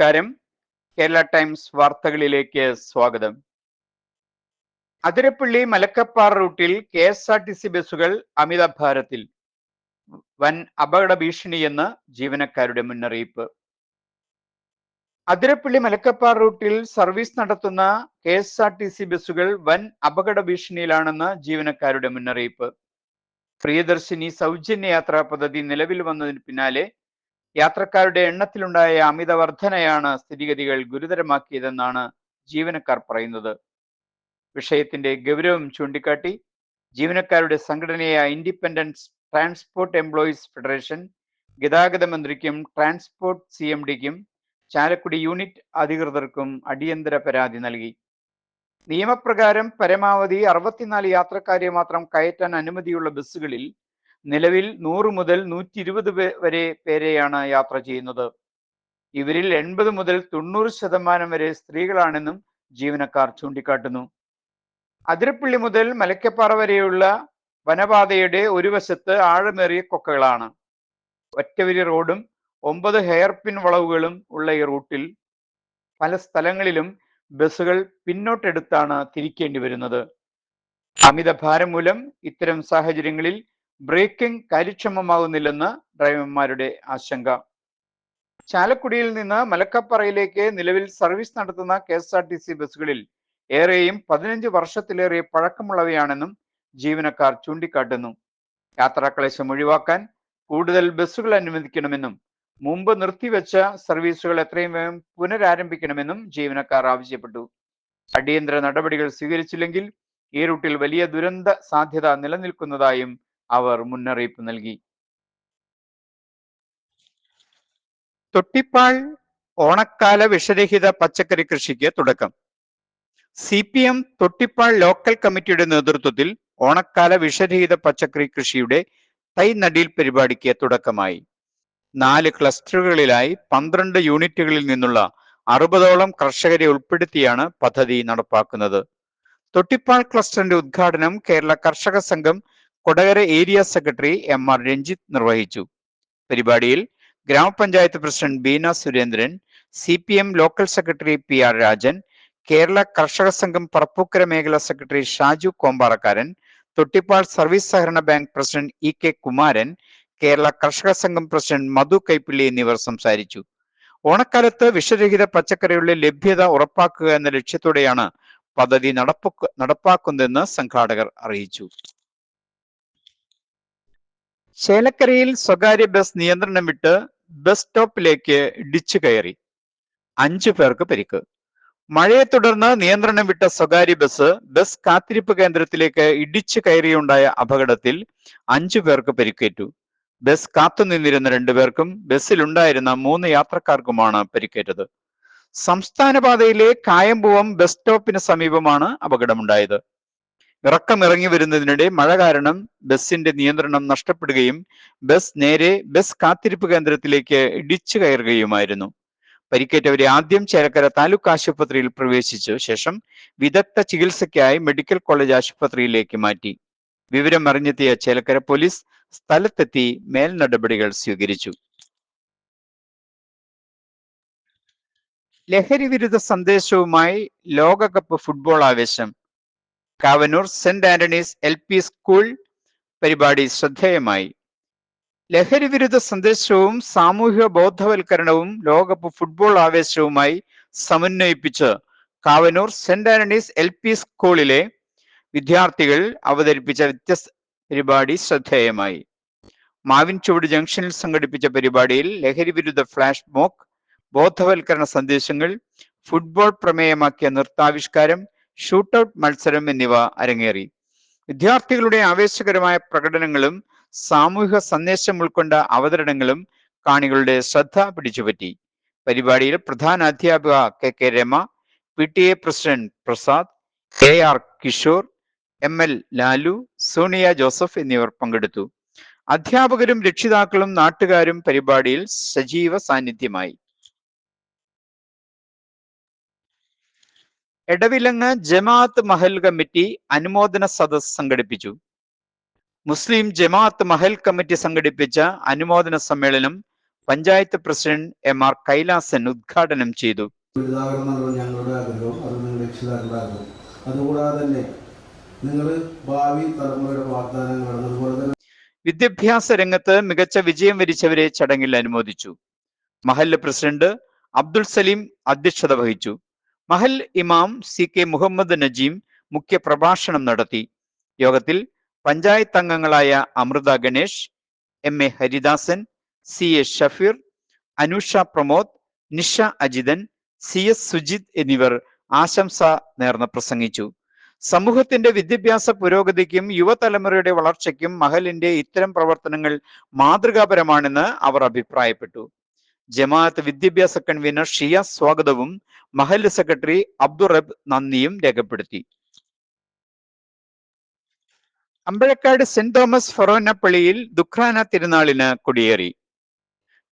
നമസ്കാരം. കേരള ടൈംസ് വാർത്തകളിലേക്ക് സ്വാഗതം. അതിരപ്പള്ളി മലക്കപ്പാറ റൂട്ടിൽ KSRTC ബസ്സുകൾ അമിതഭാരത്തിൽ, വൻ അപകട ഭീഷണിയെന്ന് ജീവനക്കാരുടെ മുന്നറിയിപ്പ്. അതിരപ്പള്ളി മലക്കപ്പാറ റൂട്ടിൽ സർവീസ് നടത്തുന്ന KSRTC ബസ്സുകൾ വൻ അപകട ഭീഷണിയിലാണെന്ന് ജീവനക്കാരുടെ മുന്നറിയിപ്പ്. പ്രിയദർശിനി സൗജന്യ യാത്രാ പദ്ധതി നിലവിൽ വന്നതിന് പിന്നാലെ യാത്രക്കാരുടെ എണ്ണത്തിലുണ്ടായ അമിത വർധനയാണ് സ്ഥിതിഗതികൾ ഗുരുതരമാക്കിയതെന്നാണ് ജീവനക്കാർ പറയുന്നത്. വിഷയത്തിന്റെ ഗൗരവം ചൂണ്ടിക്കാട്ടി ജീവനക്കാരുടെ സംഘടനയായ ഇൻഡിപെൻഡൻസ് ട്രാൻസ്പോർട്ട് എംപ്ലോയീസ് ഫെഡറേഷൻ ഗതാഗത മന്ത്രിക്കും ട്രാൻസ്പോർട്ട് CMDക്കും ചാലക്കുടി യൂണിറ്റ് അധികൃതർക്കും അടിയന്തര പരാതി നൽകി. നിയമപ്രകാരം പരമാവധി 64 യാത്രക്കാരെ മാത്രം കയറ്റാൻ അനുമതിയുള്ള ബസ്സുകളിൽ നിലവിൽ 100 മുതൽ 120 വരെ പേരെയാണ് യാത്ര ചെയ്യുന്നത്. ഇവരിൽ 80 മുതൽ 90% വരെ സ്ത്രീകളാണെന്നും ജീവനക്കാർ ചൂണ്ടിക്കാട്ടുന്നു. അതിരപ്പള്ളി മുതൽ മലക്കപ്പാറ വരെയുള്ള വനപാതയുടെ ഒരു വശത്ത് ആഴമേറിയ കൊക്കകളാണ്. ഒറ്റവരി റോഡും 9 ഹെയർ പിൻ വളവുകളും ഉള്ള ഈ റൂട്ടിൽ പല സ്ഥലങ്ങളിലും ബസ്സുകൾ പിന്നോട്ടെടുത്താണ് തിരിക്കേണ്ടി വരുന്നത്. അമിത ഭാരം മൂലം ഇത്തരം സാഹചര്യങ്ങളിൽ ബ്രേക്കിംഗ് കാര്യക്ഷമമാകുന്നില്ലെന്ന് ഡ്രൈവർമാരുടെ ആശങ്ക. ചാലക്കുടിയിൽ നിന്ന് മലക്കപ്പാറയിലേക്ക് നിലവിൽ സർവീസ് നടത്തുന്ന KSRTC ബസ്സുകളിൽ ഏറെയും 15 വർഷത്തിലേറെ പഴക്കമുള്ളവയാണെന്നും ജീവനക്കാർ ചൂണ്ടിക്കാട്ടുന്നു. യാത്രാക്ലേശം ഒഴിവാക്കാൻ കൂടുതൽ ബസ്സുകൾ അനുവദിക്കണമെന്നും മുമ്പ് നിർത്തിവെച്ച സർവീസുകൾ എത്രയും വേഗം പുനരാരംഭിക്കണമെന്നും ജീവനക്കാർ ആവശ്യപ്പെട്ടു. അടിയന്തര നടപടികൾ സ്വീകരിച്ചില്ലെങ്കിൽ ഈ റൂട്ടിൽ വലിയ ദുരന്ത സാധ്യത നിലനിൽക്കുന്നതായും അവർ മുന്നറിയിപ്പ് നൽകി. തൊട്ടിപ്പാൾ ഓണക്കാല വിഷരഹിത പച്ചക്കറി കൃഷിക്ക് തുടക്കം. CPM തൊട്ടിപ്പാൾ ലോക്കൽ കമ്മിറ്റിയുടെ നേതൃത്വത്തിൽ ഓണക്കാല വിഷരഹിത പച്ചക്കറി കൃഷിയുടെ തൈ നടീൽ പരിപാടിക്ക് തുടക്കമായി. 4 ക്ലസ്റ്ററുകളിലായി 12 യൂണിറ്റുകളിൽ നിന്നുള്ള 60ഓളം കർഷകരെ ഉൾപ്പെടുത്തിയാണ് പദ്ധതി നടപ്പാക്കുന്നത്. തൊട്ടിപ്പാൾ ക്ലസ്റ്ററിന്റെ ഉദ്ഘാടനം കേരള കർഷക സംഘം Kodakara area secretary MR Ranjith നിർവഹിച്ചു. പരിപാടിയിൽ ഗ്രാമപഞ്ചായത്ത് president Beena Surendran, CPM local secretary PR Rajan, Kerala കർഷക സംഘം പറപ്പൂക്കര മേഖലാ സെക്രട്ടറി ഷാജു കോമ്പാറക്കാരൻ, തൊട്ടിപ്പാൾ സർവീസ് സഹകരണ bank president EK Kumaran, Kerala കർഷക സംഘം പ്രസിഡന്റ് മധു കൈപ്പിള്ളി എന്നിവർ സംസാരിച്ചു. ഓണക്കാലത്ത് വിഷരഹിത പച്ചക്കറികളുടെ ലഭ്യത ഉറപ്പാക്കുക എന്ന ലക്ഷ്യത്തോടെയാണ് പദ്ധതി നടപ്പാക്കുന്നതെന്ന് സംഘാടകർ അറിയിച്ചു. ചേലക്കരയിൽ സ്വകാര്യ ബസ് നിയന്ത്രണം വിട്ട് ബസ് സ്റ്റോപ്പിലേക്ക് ഇടിച്ചു കയറി, 5 പേർക്ക് പരിക്ക്. മഴയെ തുടർന്ന് നിയന്ത്രണം വിട്ട സ്വകാര്യ ബസ് കാത്തിരിപ്പ് കേന്ദ്രത്തിലേക്ക് ഇടിച്ചു കയറിയുണ്ടായ അപകടത്തിൽ 5 പേർക്ക് പരിക്കേറ്റു. ബസ് കാത്തുനിന്നിരുന്ന 2 പേർക്കും ബസ്സിലുണ്ടായിരുന്ന 3 യാത്രക്കാർക്കുമാണ് പരിക്കേറ്റത്. സംസ്ഥാന പാതയിലെ കായംപൂവം ബസ് സ്റ്റോപ്പിന് സമീപമാണ് അപകടമുണ്ടായത്. ഇറങ്ങി വരുന്നതിനിടെ മഴ കാരണം ബസിന്റെ നിയന്ത്രണം നഷ്ടപ്പെടുകയും ബസ് കാത്തിരിപ്പ് കേന്ദ്രത്തിലേക്ക് ഇടിച്ചു കയറുകയുമായിരുന്നു. പരിക്കേറ്റവരെ ആദ്യം ചേലക്കര താലൂക്ക് ആശുപത്രിയിൽ പ്രവേശിച്ചു ശേഷം വിദഗ്ധ ചികിത്സയ്ക്കായി മെഡിക്കൽ കോളേജ് ആശുപത്രിയിലേക്ക് മാറ്റി. വിവരം അറിഞ്ഞെത്തിയ ചേലക്കര പോലീസ് സ്ഥലത്തെത്തി മേൽ നടപടികൾ സ്വീകരിച്ചു. ലഹരി വിരുദ്ധ സന്ദേശവുമായി ലോകകപ്പ് ഫുട്ബോൾ ആവേശം. Kavanoor Saint Antony's LP school പരിപാടി ശ്രദ്ധേയമായി. ലഹരി വിരുദ്ധ സന്ദേശവും സാമൂഹിക ബോധവൽക്കരണവും ലോകകപ്പ് ഫുട്ബോൾ ആവേശവുമായി സമന്വയിപ്പിച്ച് കാവനൂർ സെന്റ് ആന്റണീസ് LP സ്കൂളിലെ വിദ്യാർത്ഥികൾ അവതരിപ്പിച്ച വ്യത്യസ്ത പരിപാടി ശ്രദ്ധേയമായി. മാവിൻചുവട് ജംഗ്ഷനിൽ സംഘടിപ്പിച്ച പരിപാടിയിൽ ലഹരി വിരുദ്ധ ഫ്ലാഷ് മോക്ക്, ബോധവൽക്കരണ സന്ദേശങ്ങൾ, ഫുട്ബോൾ പ്രമേയമാക്കിയ നൃത്താവിഷ്കാരം, ഷൂട്ടൌട്ട് മത്സരം എന്നിവ അരങ്ങേറി. വിദ്യാർത്ഥികളുടെ ആവേശകരമായ പ്രകടനങ്ങളും സാമൂഹിക സന്ദേശം ഉൾക്കൊണ്ട അവതരണങ്ങളും കാണികളുടെ ശ്രദ്ധ പിടിച്ചുപറ്റി. പരിപാടിയിൽ പ്രധാന അധ്യാപിക KK Rama, PTA president Prasad, AR Kishore, ML Lalu, Sonia Joseph എന്നിവർ പങ്കെടുത്തു. അധ്യാപകരും രക്ഷിതാക്കളും നാട്ടുകാരും പരിപാടിയിൽ സജീവ സാന്നിധ്യമായി. എടവിലങ്ങ് ജമാഅത്ത് മഹൽ കമ്മിറ്റി അനുമോദന സദസ് സംഘടിപ്പിച്ചു. മുസ്ലിം ജമാഅത്ത് മഹൽ കമ്മിറ്റി സംഘടിപ്പിച്ച അനുമോദന സമ്മേളനം പഞ്ചായത്ത് പ്രസിഡന്റ് MR കൈലാസൻ ഉദ്ഘാടനം ചെയ്തു. ഞങ്ങളുടെ ആഗ്രഹം, അത് നിങ്ങൾ രക്ഷിതാക്കളുടെ ആഗ്രഹം. അതുകൂടാതെ തന്നെ നിങ്ങൾ ഭാവി തലമുറയുടെ വാഗ്ദാനങ്ങൾ, അതുപോലെ തന്നെ വിദ്യാഭ്യാസ രംഗത്ത് മികച്ച വിജയം വരിച്ചവരെ ചടങ്ങിൽ അനുമോദിച്ചു. മഹല്ല് പ്രസിഡന്റ് അബ്ദുൾ സലീം അധ്യക്ഷത വഹിച്ചു. മഹൽ ഇമാം CK മുഹമ്മദ് നജീം മുഖ്യ പ്രഭാഷണം നടത്തി. യോഗത്തിൽ പഞ്ചായത്ത് അംഗങ്ങളായ Amrita Ganesh, MA Haridasan, CA Shafeer, Anusha Pramod, Nisha Ajithan, CS Sujith എന്നിവർ ആശംസ നേർന്ന് പ്രസംഗിച്ചു. സമൂഹത്തിന്റെ വിദ്യാഭ്യാസ പുരോഗതിക്കും യുവതലമുറയുടെ വളർച്ചയ്ക്കും മഹലിന്റെ ഇത്തരം പ്രവർത്തനങ്ങൾ മാതൃകാപരമാണെന്ന് അവർ അഭിപ്രായപ്പെട്ടു. ജമാഅത്ത് വിദ്യാഭ്യാസ കൺവീനർ ഷിയാസ് സ്വാഗതവും മഹല്ല് സെക്രട്ടറി അബ്ദുറബ് നന്ദിയും രേഖപ്പെടുത്തി. അമ്പഴക്കാട് സെന്റ് തോമസ് ഫൊറോന പള്ളിയിൽ ദുഃഖ്രാന തിരുനാളിന് കൊടിയേറി.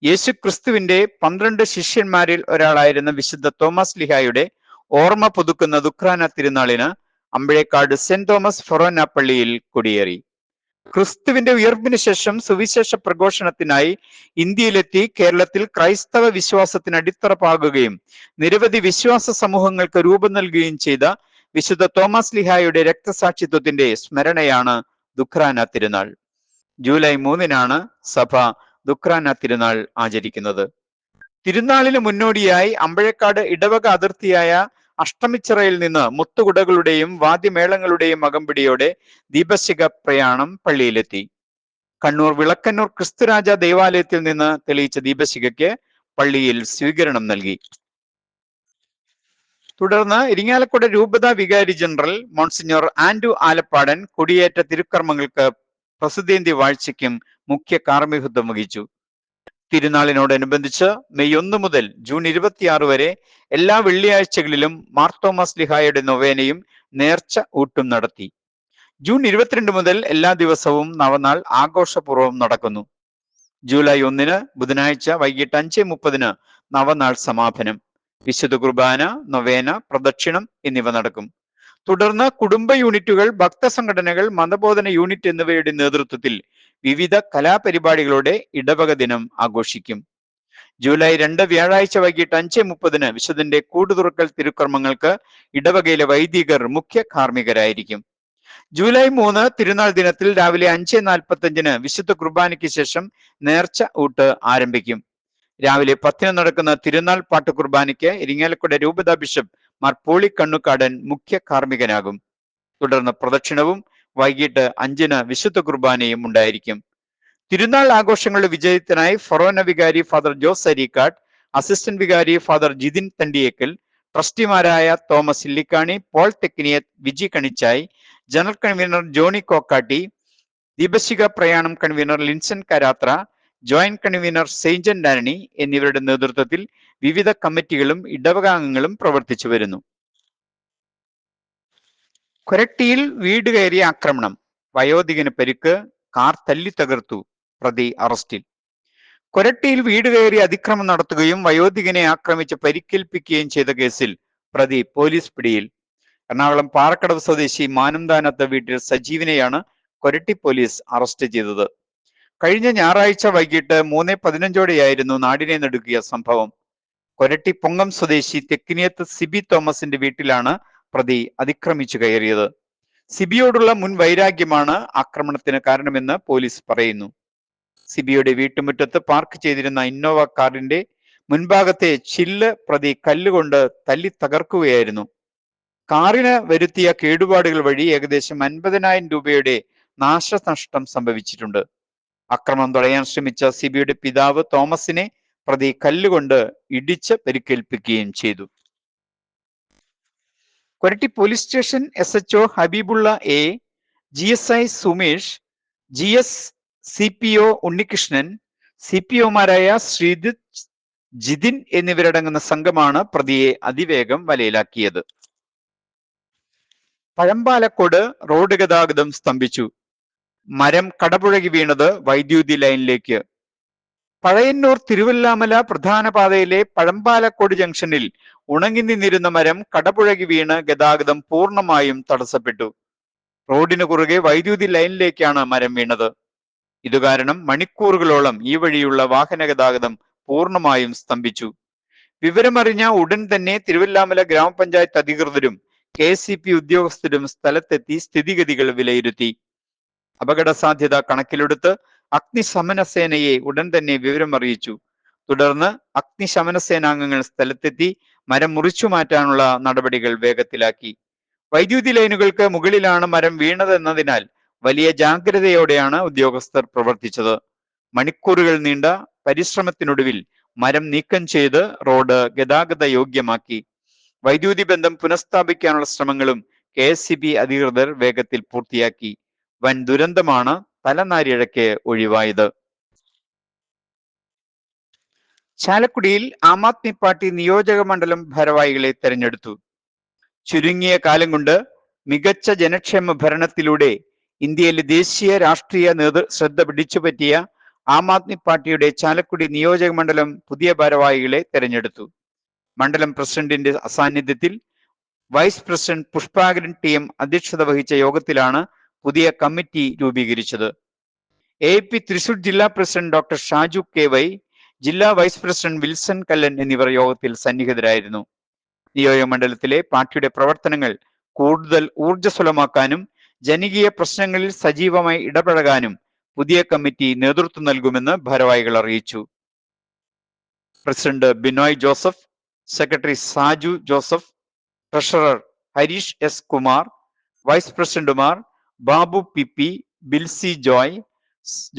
യേശു ക്രിസ്തുവിന്റെ 12 ശിഷ്യന്മാരിൽ ഒരാളായിരുന്ന വിശുദ്ധ തോമസ് ലിഹായുടെ ഓർമ്മ പുതുക്കുന്ന ദുഃഖ്രാന തിരുനാളിന് അമ്പഴക്കാട് സെന്റ് തോമസ് ഫൊറോന പള്ളിയിൽ കൊടിയേറി. ക്രിസ്തുവിന്റെ ഉയർപ്പിന് ശേഷം സുവിശേഷ പ്രഘോഷണത്തിനായി ഇന്ത്യയിലെത്തി കേരളത്തിൽ ക്രൈസ്തവ വിശ്വാസത്തിന് അടിത്തറ പാകുകയും നിരവധി വിശ്വാസ സമൂഹങ്ങൾക്ക് രൂപം നൽകുകയും ചെയ്ത വിശുദ്ധ തോമസ് ലിഹായുടെ രക്തസാക്ഷിത്വത്തിന്റെ സ്മരണയാണ് ദുഃഖ്രാന തിരുനാൾ. ജൂലൈ 3-നാണ് സഭ ദുഃഖ്രാന തിരുനാൾ ആചരിക്കുന്നത്. തിരുനാളിന് മുന്നോടിയായി അമ്പഴക്കാട് ഇടവക അതിർത്തിയായ അഷ്ടമിച്ചിറയിൽ നിന്ന് മുത്തുകുടകളുടെയും വാദ്യമേളങ്ങളുടെയും അകമ്പടിയോടെ ദീപശിഖ പ്രയാണം പള്ളിയിലെത്തി. കണ്ണൂർ വിളക്കന്നൂർ ക്രിസ്തുരാജ ദേവാലയത്തിൽ നിന്ന് തെളിയിച്ച ദീപശിഖയ്ക്ക് പള്ളിയിൽ സ്വീകരണം നൽകി. തുടർന്ന് ഇരിങ്ങാലക്കുട രൂപത വികാരി ജനറൽ മോൺസിഞ്ഞോർ ആൻഡു ആലപ്പാടൻ കൊടിയേറ്റ തിരുക്കർമ്മങ്ങൾക്ക് പ്രസിദ്ധേന്ത്യ വാഴ്ചയ്ക്കും മുഖ്യ കാർമ്മികത്വം വഹിച്ചു. തിരുനാളിനോടനുബന്ധിച്ച് മെയ് 1 മുതൽ ജൂൺ 26 വരെ എല്ലാ വെള്ളിയാഴ്ചകളിലും മാർത്തോമാസ് ലിഹായുടെ നൊവേനയും നേർച്ച ഊട്ടും നടത്തി. ജൂൺ 22 മുതൽ എല്ലാ ദിവസവും നവനാൾ ആഘോഷപൂർവ്വം നടക്കുന്നു. ജൂലൈ 1-ന് ബുധനാഴ്ച വൈകിട്ട് 5:30-ന് നവനാൾ സമാപനം. വിശുദ്ധ കുർബാന, നൊവേന, പ്രദക്ഷിണം എന്നിവ നടക്കും. തുടർന്ന് കുടുംബ യൂണിറ്റുകൾ, ഭക്തസംഘടനകൾ, മതബോധന യൂണിറ്റ് എന്നിവയുടെ നേതൃത്വത്തിൽ വിവിധ കലാപരിപാടികളോടെ ഇടവക ദിനം ആഘോഷിക്കും. ജൂലൈ 2 വ്യാഴാഴ്ച വൈകിട്ട് 5:30-ന് വിശുദ്ധന്റെ കൂടുതുറക്കൽ തിരുക്കർമ്മങ്ങൾക്ക് ഇടവകയിലെ വൈദികർ മുഖ്യ കാർമ്മികരായിരിക്കും. ജൂലൈ 3 തിരുനാൾ ദിനത്തിൽ രാവിലെ 5:45-ന് വിശുദ്ധ കുർബാനയ്ക്ക് ശേഷം നേർച്ച ഊട്ട് ആരംഭിക്കും. രാവിലെ 10-ന് നടക്കുന്ന തിരുനാൾ പാട്ട് കുർബാനയ്ക്ക് ഇരിങ്ങാലക്കുട രൂപത ബിഷപ്പ് മാർ പോളി കണ്ണുകാടൻ മുഖ്യ കാർമ്മികനാകും. തുടർന്ന് പ്രദക്ഷിണവും വൈകിട്ട് 5-ന് വിശുദ്ധ കുർബാനയും ഉണ്ടായിരിക്കും. തിരുനാൾ ആഘോഷങ്ങളുടെ വിജയത്തിനായി ഫൊറോന വികാരി ഫാദർ ജോസ് അരീക്കാട്, അസിസ്റ്റന്റ് വികാരി ഫാദർ ജിതിൻ തണ്ടിയേക്കൽ, ട്രസ്റ്റിമാരായ തോമസ് ഇല്ലിക്കാണി, പോൾ തെക്കിനിയത്ത്, വിജി കണിച്ചായി, ജനറൽ കൺവീനർ ജോണി കോക്കാട്ടി, ദീപശിഖ പ്രയാണം convener Linson Karathra, joint convener Sainchan Antony എന്നിവരുടെ നേതൃത്വത്തിൽ വിവിധ കമ്മിറ്റികളും ഇടവകാംഗങ്ങളും പ്രവർത്തിച്ചു വരുന്നു. കൊരട്ടിയിൽ വീട് കയറിയ ആക്രമണം, വയോധികന് പരിക്ക്, കാർ തല്ലി തകർത്തു, പ്രതി അറസ്റ്റിൽ. കൊരട്ടിയിൽ വീട് കയറി അതിക്രമം നടത്തുകയും വയോധികനെ ആക്രമിച്ച് പരിക്കേൽപ്പിക്കുകയും ചെയ്ത കേസിൽ പ്രതി പോലീസ് പിടിയിൽ. എറണാകുളം പാറക്കടവ് സ്വദേശി മാനന്താനത്ത് വീട്ടിൽ സജീവിനെയാണ് കൊരട്ടി പോലീസ് അറസ്റ്റ് ചെയ്തത്. കഴിഞ്ഞ ഞായറാഴ്ച വൈകിട്ട് 3:15-ഓടെയായിരുന്നു നാടിനെ നടുക്കിയ സംഭവം. കൊരട്ടി പൊങ്ങം സ്വദേശി തെക്കിനിയത്ത് സിബി തോമസിന്റെ വീട്ടിലാണ് പ്രതി അതിക്രമിച്ചു കയറിയത്. സിബിയോടുള്ള മുൻ വൈരാഗ്യമാണ് ആക്രമണത്തിന് കാരണമെന്ന് പോലീസ് പറയുന്നു. സിബിയുടെ വീട്ടുമുറ്റത്ത് പാർക്ക് ചെയ്തിരുന്ന ഇന്നോവ കാറിന്റെ മുൻഭാഗത്തെ ചില്ല് പ്രതി കല്ലുകൊണ്ട് തല്ലി തകർക്കുകയായിരുന്നു. കാറിന് വരുത്തിയ കേടുപാടുകൾ വഴി ഏകദേശം 50,000 രൂപയുടെ നാശനഷ്ടം സംഭവിച്ചിട്ടുണ്ട്. അക്രമം തടയാൻ ശ്രമിച്ച സിബിയുടെ പിതാവ് തോമസിനെ പ്രതി കല്ലുകൊണ്ട് ഇടിച്ച് പരിക്കേൽപ്പിക്കുകയും ചെയ്തു. Koratty police station SHO Habibulla A, GSI Sumesh, GS CPO Unnikrishnan, CPOമാരായ ശ്രീജിത്ത്, ജിതിൻ എന്നിവരടങ്ങുന്ന സംഘമാണ് പ്രതിയെ അതിവേഗം വലയിലാക്കിയത്. പഴമ്പാലക്കോട് റോഡ് ഗതാഗതം സ്തംഭിച്ചു. മരം കടപുഴകി വീണത് വൈദ്യുതി ലൈനിലേക്ക്. പഴയന്നൂർ തിരുവല്ലാമല പ്രധാന പാതയിലെ പഴമ്പാലക്കോട് ജംഗ്ഷനിൽ ഉണങ്ങി നിന്നിരുന്ന മരം കടപുഴകി വീണ് ഗതാഗതം പൂർണ്ണമായും തടസ്സപ്പെട്ടു. റോഡിന് കുറുകെ വൈദ്യുതി ലൈനിലേക്കാണ് മരം വീണത്. ഇതുകാരണം മണിക്കൂറുകളോളം ഈ വഴിയുള്ള വാഹനഗതാഗതം പൂർണ്ണമായും സ്തംഭിച്ചു. വിവരമറിഞ്ഞ ഉടൻ തന്നെ തിരുവല്ലാമല ഗ്രാമപഞ്ചായത്ത് അധികൃതരും KSEP ഉദ്യോഗസ്ഥരും സ്ഥലത്തെത്തി സ്ഥിതിഗതികൾ വിലയിരുത്തി. അപകട സാധ്യത കണക്കിലെടുത്ത് അഗ്നിശമന സേനയെ ഉടൻ തന്നെ വിവരമറിയിച്ചു. തുടർന്ന് അഗ്നിശമന സേനാംഗങ്ങൾ സ്ഥലത്തെത്തി മരം മുറിച്ചു മാറ്റാനുള്ള നടപടികൾ വേഗത്തിലാക്കി. വൈദ്യുതി ലൈനുകൾക്ക് മുകളിലാണ് മരം വീണതെന്നതിനാൽ വലിയ ജാഗ്രതയോടെയാണ് ഉദ്യോഗസ്ഥർ പ്രവർത്തിച്ചത്. മണിക്കൂറുകൾ നീണ്ട പരിശ്രമത്തിനൊടുവിൽ മരം നീക്കം ചെയ്ത് റോഡ് ഗതാഗത യോഗ്യമാക്കി. വൈദ്യുതി ബന്ധം പുനഃസ്ഥാപിക്കാനുള്ള ശ്രമങ്ങളും KSEB അധികൃതർ വേഗത്തിൽ പൂർത്തിയാക്കി. വൻ ദുരന്തമാണ് തലനാരിഴയ്ക്ക് ഒഴിവായത്. ചാലക്കുടിയിൽ ആം ആദ്മി പാർട്ടി നിയോജക മണ്ഡലം ഭാരവാഹികളെ തെരഞ്ഞെടുത്തു. ചുരുങ്ങിയ കാലം കൊണ്ട് മികച്ച ജനക്ഷേമ ഭരണത്തിലൂടെ ഇന്ത്യയിലെ ദേശീയ രാഷ്ട്രീയ ശ്രദ്ധ പിടിച്ചുപറ്റിയ ആം ആദ്മി പാർട്ടിയുടെ ചാലക്കുടി നിയോജക മണ്ഡലം പുതിയ ഭാരവാഹികളെ തെരഞ്ഞെടുത്തു. മണ്ഡലം പ്രസിഡന്റിന്റെ അസാന്നിധ്യത്തിൽ വൈസ് പ്രസിഡന്റ് പുഷ്പാകരൻ TM അധ്യക്ഷത വഹിച്ച യോഗത്തിലാണ് പുതിയ കമ്മിറ്റി രൂപീകരിച്ചത്. AIP തൃശൂർ ജില്ലാ പ്രസിഡന്റ് ഡോക്ടർ ഷാജു KY, ജില്ലാ വൈസ് പ്രസിഡന്റ് വിൽസൺ കല്ലൻ എന്നിവർ യോഗത്തിൽ സന്നിഹിതരായിരുന്നു. നിയോജക മണ്ഡലത്തിലെ പാർട്ടിയുടെ പ്രവർത്തനങ്ങൾ കൂടുതൽ ഊർജ്ജസ്വലമാക്കാനും ജനകീയ പ്രശ്നങ്ങളിൽ സജീവമായി ഇടപഴകാനും പുതിയ കമ്മിറ്റി നേതൃത്വം നൽകുമെന്ന് ഭാരവാഹികൾ അറിയിച്ചു. President Binoy Joseph, secretary Saju Joseph, treasurer Harish S. Kumar, vice പ്രസിഡന്റുമാർ ബാബു PP, ബിൽസി ജോയ്,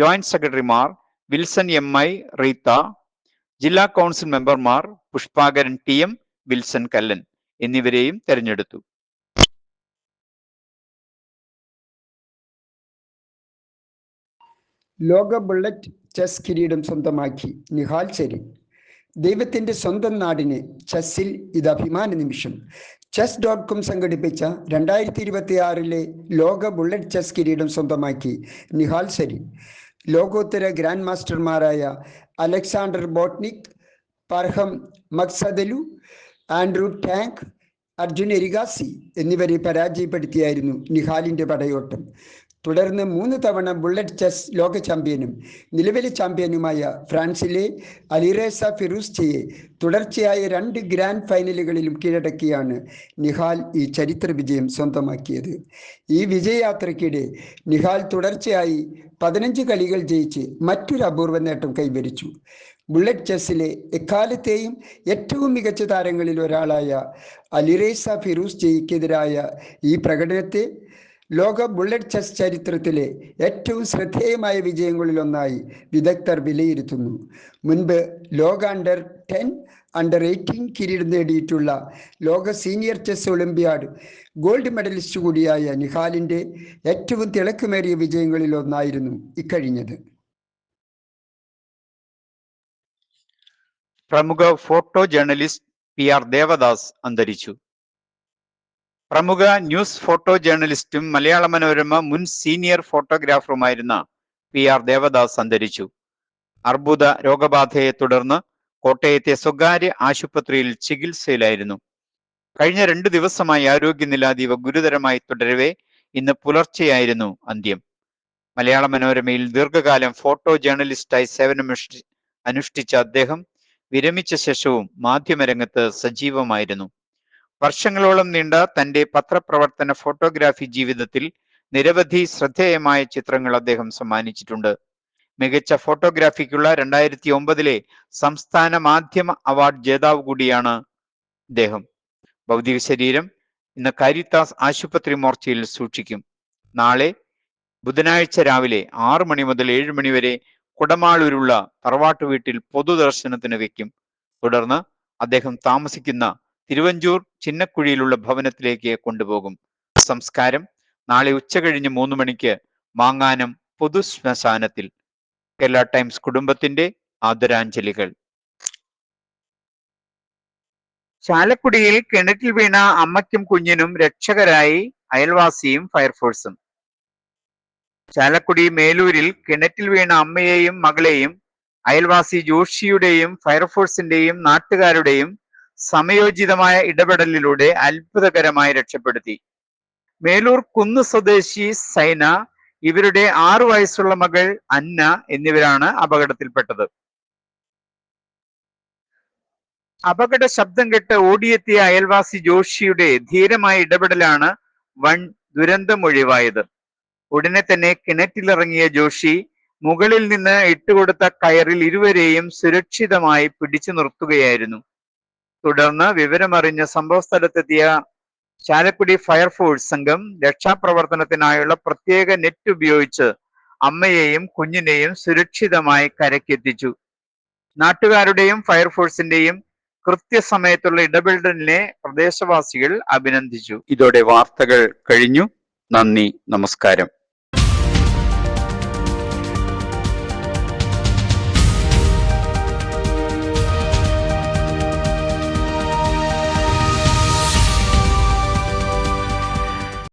ജോയിന്റ് സെക്രട്ടറിമാർ വിൽസൺ MI, റീത്ത, ജില്ലാ കൗൺസിൽ മെമ്പർമാർ പുഷ്പാകരൻ TM, വിൽസൺ കല്ലൻ എന്നിവരെയും തെരഞ്ഞെടുത്തു. ലോക ബുള്ളറ്റ് ചെസ് കിരീടം സ്വന്തമാക്കി നിഹാൽ സരീൻ. ദൈവത്തിന്റെ സ്വന്തം നാടിന് ചെസ്സിൽ ഇത് അഭിമാന നിമിഷം. chess.com സംഘടിപ്പിച്ച 2026 ലോക ബുള്ളറ്റ് ചെസ് കിരീടം സ്വന്തമാക്കി നിഹാൽ സരീൻ. ലോകോത്തര ഗ്രാൻഡ് മാസ്റ്റർമാരായ Alexander Bortnyk, Parham Maghsoodloo, Andrew Tang, Arjun Erigaisi എന്നിവരെ പരാജയപ്പെടുത്തിയായിരുന്നു നിഹാലിന്റെ പടയോട്ടം. തുടർന്ന് 3 തവണ ബുള്ളറ്റ് ചെസ് ലോക ചാമ്പ്യനും നിലവിലെ ചാമ്പ്യനുമായ ഫ്രാൻസിലെ അലിറേസ ഫിറൂസ്ചയെ തുടർച്ചയായ 2 ഗ്രാൻഡ് ഫൈനലുകളിലും കീഴടക്കിയാണ് നിഹാൽ ഈ ചരിത്ര വിജയം സ്വന്തമാക്കിയത്. ഈ വിജയയാത്രയ്ക്കിടെ നിഹാൽ തുടർച്ചയായി 15 കളികൾ ജയിച്ച് മറ്റൊരു അപൂർവ നേട്ടം കൈവരിച്ചു. ബുള്ളറ്റ് ചെസ്സിലെ എക്കാലത്തെയും ഏറ്റവും മികച്ച താരങ്ങളിൽ ഒരാളായ അലിറേസ ഫിറൂസ്ചയ്ക്കെതിരായ ഈ പ്രകടനത്തെ ലോക ബുള്ളറ്റ് ചെസ് ചരിത്രത്തിലെ ഏറ്റവും ശ്രദ്ധേയമായ വിജയങ്ങളിലൊന്നായി വിദഗ്ധർ വിലയിരുത്തുന്നു. മുൻപ് ലോക അണ്ടർ-10, അണ്ടർ-18 കിരീടം നേടിയിട്ടുള്ള ലോക senior chess Olympiad gold medallist കൂടിയായ നിഹാലിന്റെ ഏറ്റവും തിളക്കമേറിയ വിജയങ്ങളിലൊന്നായിരുന്നു ഇക്കഴിഞ്ഞത്. പ്രമുഖ ഫോട്ടോ ജേർണലിസ്റ്റ് PR ദേവദാസ് അന്തരിച്ചു. പ്രമുഖ ന്യൂസ് ഫോട്ടോ ജേർണലിസ്റ്റും മലയാള മനോരമ മുൻ സീനിയർ ഫോട്ടോഗ്രാഫറുമായിരുന്ന PR ദേവദാസ് അന്തരിച്ചു. അർബുദ രോഗബാധയെ തുടർന്ന് കോട്ടയത്തെ സ്വകാര്യ ആശുപത്രിയിൽ ചികിത്സയിലായിരുന്നു. കഴിഞ്ഞ 2 ദിവസമായി ആരോഗ്യനില അതീവ ഗുരുതരമായി തുടരവേ ഇന്ന് പുലർച്ചെയായിരുന്നു അന്ത്യം. മലയാള മനോരമയിൽ ദീർഘകാലം ഫോട്ടോ ജേർണലിസ്റ്റായി അനുഷ്ഠിച്ച അദ്ദേഹം വിരമിച്ച ശേഷവും മാധ്യമരംഗത്ത് സജീവമായിരുന്നു. വർഷങ്ങളോളം നീണ്ട തന്റെ പത്രപ്രവർത്തന ഫോട്ടോഗ്രാഫി ജീവിതത്തിൽ നിരവധി ശ്രദ്ധേയമായ ചിത്രങ്ങൾ അദ്ദേഹം സമ്മാനിച്ചിട്ടുണ്ട്. മികച്ച ഫോട്ടോഗ്രാഫിക്കുള്ള 2009 സംസ്ഥാന മാധ്യമ അവാർഡ് ജേതാവ് കൂടിയാണ് അദ്ദേഹം. ഭൗതിക ശരീരം ഇന്ന് കാരിത്താസ് ആശുപത്രി മോർച്ചയിൽ സൂക്ഷിക്കും. നാളെ ബുധനാഴ്ച രാവിലെ 6 മണി മുതൽ 7 മണി വരെ കുടമാളൂരുള്ള തറവാട്ടു വീട്ടിൽ പൊതുദർശനത്തിന് വയ്ക്കും. തുടർന്ന് അദ്ദേഹം താമസിക്കുന്ന തിരുവഞ്ചൂർ ചിന്നക്കുഴിയിലുള്ള ഭവനത്തിലേക്ക് കൊണ്ടുപോകും. സംസ്കാരം നാളെ ഉച്ചകഴിഞ്ഞ് 3 മണിക്ക് മാങ്ങാനം പൊതു ശ്മശാനത്തിൽ. കേരള ടൈംസ് കുടുംബത്തിന്റെ ആദരാഞ്ജലികൾ. ചാലക്കുടിയിൽ കിണറ്റിൽ വീണ അമ്മയ്ക്കും കുഞ്ഞിനും രക്ഷകരായി അയൽവാസിയും ഫയർഫോഴ്സും. ചാലക്കുടി മേലൂരിൽ കിണറ്റിൽ വീണ അമ്മയെയും മകളെയും അയൽവാസി ജോഷിയുടെയും ഫയർഫോഴ്സിന്റെയും നാട്ടുകാരുടെയും സമയോചിതമായ ഇടപെടലിലൂടെ അത്ഭുതകരമായി രക്ഷപ്പെടുത്തി. മേലൂർ കുന്ന് സ്വദേശി സൈന ഇവരുടെ 6 വയസ്സുള്ള മകൾ അന്ന എന്നിവരാണ് അപകടത്തിൽപ്പെട്ടത്. അപകട ശബ്ദം കേട്ട് ഓടിയെത്തിയ അയൽവാസി ജോഷിയുടെ ധീരമായ ഇടപെടലാണ് വൻ ദുരന്തമൊഴിവായത്. ഉടനെ തന്നെ കിണറ്റിലിറങ്ങിയ ജോഷി മുകളിൽ നിന്ന് ഇട്ടുകൊടുത്ത കയറിൽ ഇരുവരെയും സുരക്ഷിതമായി പിടിച്ചു നിർത്തുകയായിരുന്നു. തുടർന്ന് വിവരമറിഞ്ഞ സംഭവസ്ഥലത്തെത്തിയ ചാലക്കുടി ഫയർഫോഴ്സ് സംഘം രക്ഷാപ്രവർത്തനത്തിനായുള്ള പ്രത്യേക നെറ്റ് ഉപയോഗിച്ച് അമ്മയെയും കുഞ്ഞിനെയും സുരക്ഷിതമായി കരക്കെത്തിച്ചു. നാട്ടുകാരുടെയും ഫയർഫോഴ്സിന്റെയും കൃത്യസമയത്തുള്ള ഇടപെടലിനെ പ്രദേശവാസികൾ അഭിനന്ദിച്ചു. ഇതോടെ വാർത്തകൾ കഴിഞ്ഞു. നന്ദി, നമസ്കാരം.